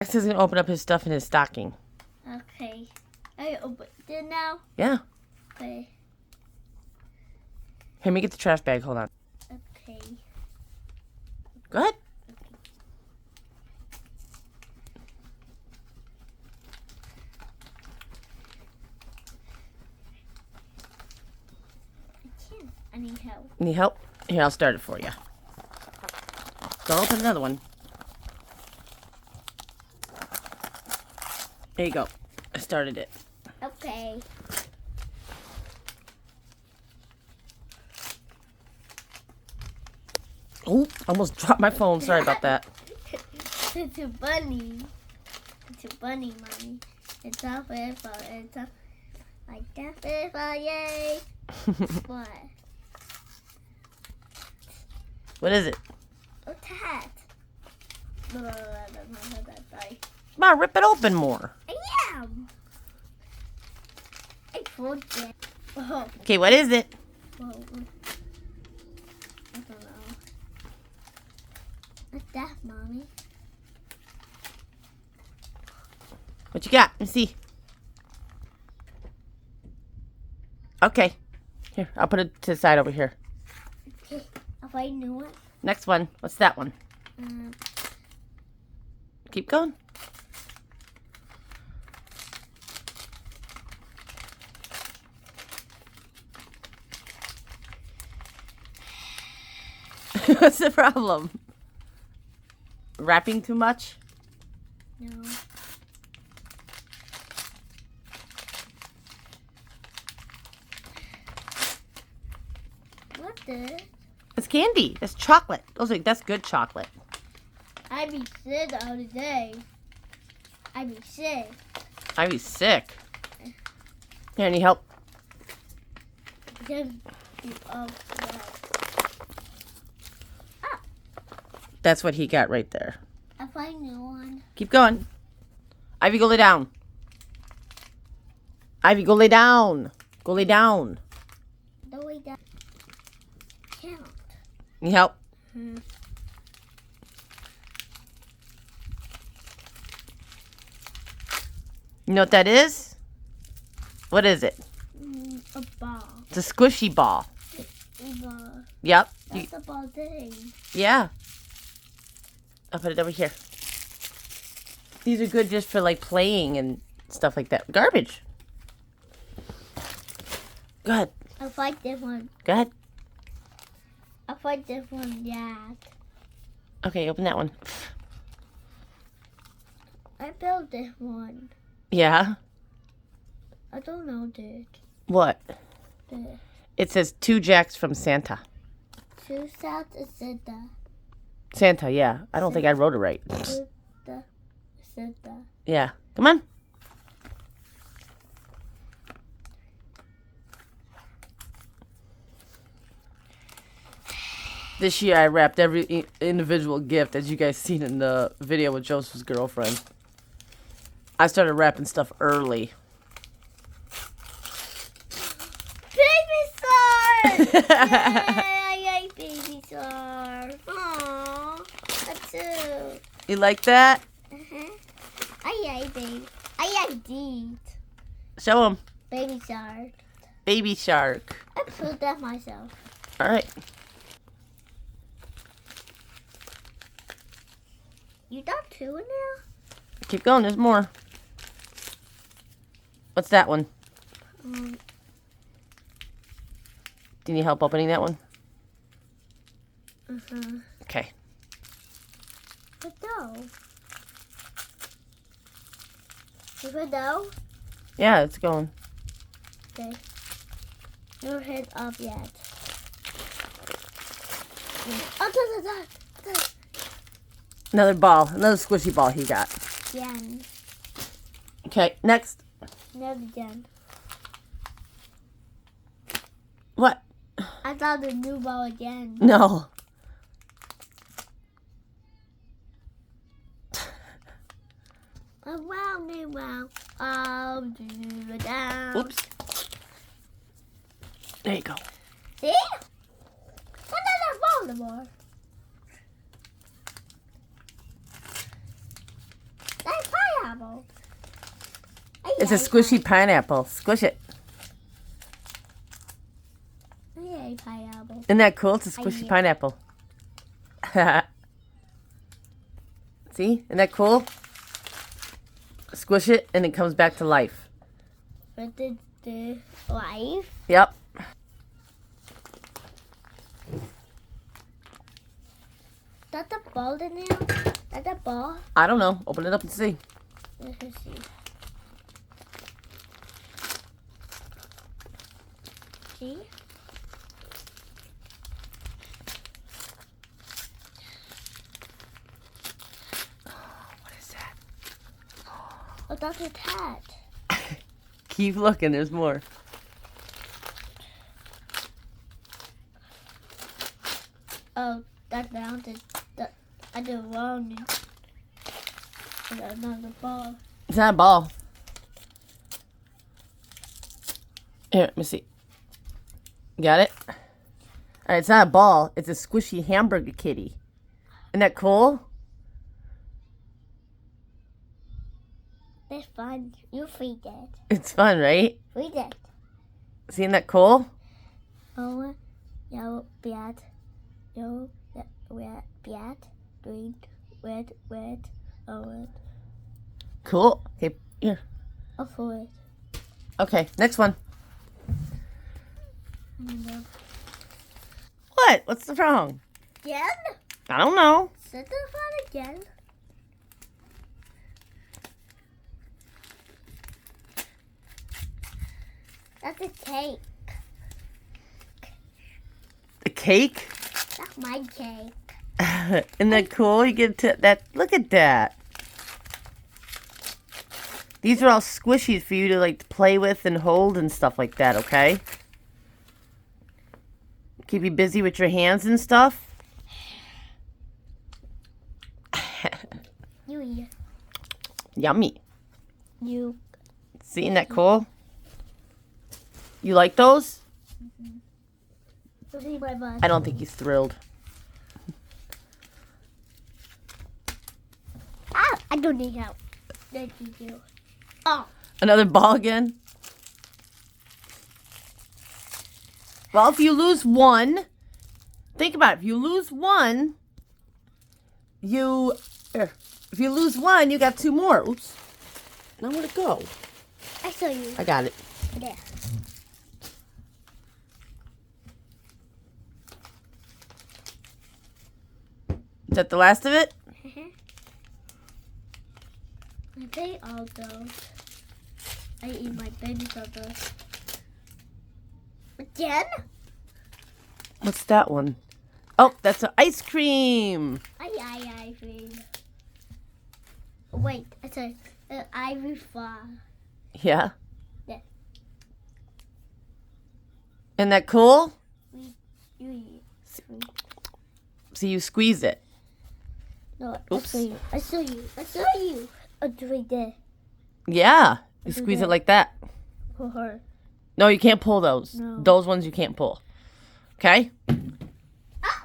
Max is gonna open up his stuff in his stocking. Okay. I open it now. Yeah. Okay. Here, let me get the trash bag. Hold on. Okay. Go ahead. I can't. I need help. Need help? Here, I'll start it for you. Go open another one. There you go. I started it. Okay. Oh, almost dropped my phone. Sorry about that. It's a bunny. It's a bunny, mommy. It's a football. It's a like that football, yay! What? What is it? What's that? No. Come on, rip it open more. I am. I pulled it. Oh, Okay, what is it? whoa. I don't know. What's that, mommy? What you got? Let me see. Okay. Here, I'll put it to the side over here. Okay, I'll find a new one. Next one. What's that one? Um, Keep going. What's the problem? Wrapping too much? no. What the? It's candy. That's chocolate. That's good chocolate. I be sick all the day. I be sick. I'd be sick. Here, any help? Just keep up that. That's what he got right there. I find a new one. Keep going. Ivy, go lay down. Ivy, go lay down. Go lay down. The way that count. Need help? You know what that is? What is it? A ball. It's a squishy ball. A ball. Yep. That's a ball thing. Yeah. I'll put it over here. These are good just for like playing and stuff like that. Garbage. Go ahead. I'll fight this one. Go ahead. I'll fight this one, yeah. Okay, open that one. I built this one. Yeah. I don't know this. What? The It says 2 jacks from Santa. two south is Santa. Santa, yeah. I don't think I wrote it right. Santa. Yeah. Come on. This year I wrapped every individual gift, as you guys seen in the video with Joseph's girlfriend. I started wrapping stuff early. Baby Star! Yay! I like Baby Star. Aww. That's too. You like that? I like baby. I like these. Show them. Baby Star. Baby shark. I put that myself. All right. You done two now? Keep going. There's more. What's that one? Um, Do you need help opening that one? Okay. But no. You put dough? Yeah, it's going. Okay. Your head up yet. Oh, Another ball. Another squishy ball he got. Jen. Okay, next. Never Jen. What? I thought the new ball again. No. Wow, new wow. I'll do it down. Oops. There you go. See? What does that ball more? It's a squishy pineapple. Squish it. Pineapple. Isn't that cool? It's a squishy Yeah. pineapple. See? Isn't that cool? Squish it and it comes back to life. But the life. Yep. That's a ball in there. That's a ball. I don't know. Open it up and see. Let's see. See? What is that? Oh, that's a cat. Keep looking. There's more. Oh, that's down to the. I did wrong. Another ball. It's not a ball. Here, let me see. Got it? Alright, it's not a ball. It's a squishy hamburger kitty. Isn't that cool? It's fun. You feed it. It's fun, right? Feed it. Seeing that cool? Oh, yellow, bad. Yellow, red, bad. Green, red, orange. Cool. Okay, here. Oh, for it. Okay, next one. What? What's wrong? Again? I don't know. Set the fun again. That's a cake. A cake? That's my cake. Isn't that cool? You get to that. Look at that. These are all squishies for you to like play with and hold and stuff like that, okay? Keep you busy with your hands and stuff. You eat. Yummy. You. See, isn't that cool? You like those? You see my butt. I don't think he's thrilled. Ah, I don't need help. Thank you. Oh. Another ball again? Well, if you lose one, think about it. If you lose one, if you lose one, you got two more. Oops. Now where'd it go? I saw you. I got it. There. Is that the last of it? I pay all those. I eat my baby supper. Again? What's that one? Oh, that's an ice cream. I cream. Wait, I said ivory flower. Yeah. Yeah. Isn't that cool? You eat. So you squeeze it. No, Oops. I saw you. Oh, right there. Yeah. You do squeeze that. it like that. For her. No, you can't pull those. No. Those ones you can't pull. Okay?